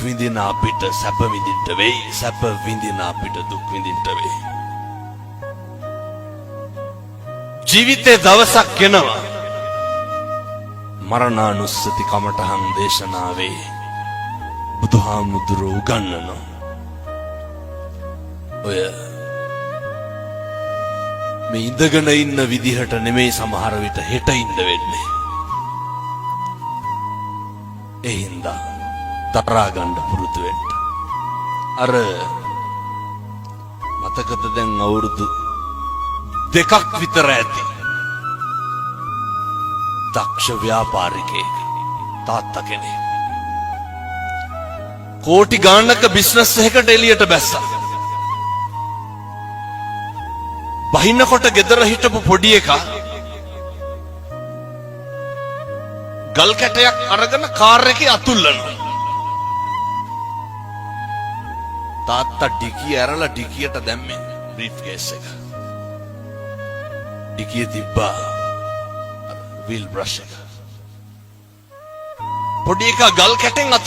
විඳින අපිට සැප විඳින්න වෙයි. සැප විඳින අපිට දුක් විඳින්න වෙයි. ජීවිතේ දවසක් එනවා මරණානුස්සති කමඨහං දේශනාවේ බුදුහාමුදුරුවෝ උගන්වනවා. ඔය මේ ඉඳගෙන ඉන්න විදිහට නෙමෙයි සමහර විට හෙට ඉන්න වෙන්නේ. ඒ හින්දා තරහා ගන්න පුරුදු වෙන්න. අර මතකද දැන් අවුරුදු 2ක් විතර ඇති. දක්ෂ ව්‍යාපාරිකයෙක් තාත්තා කෙනෙක් කෝටි ගාණක බිස්නස් එකකට එළියට බැස්සා. බහින්නකොට ගෙදර හිටපු පොඩි එකා ගල් කැටයක් අරගෙන කාර් එකේ අතුල්ලනවා. තාත්තා ඩිකිය ඇරලා ඩිකියට දැම්මේ බ්‍රීෆ් කේස් එක. ඩිකිය තිබ්බා වීල් බ්‍රෂ් එක. පොඩි එකා ගල් කැටෙන්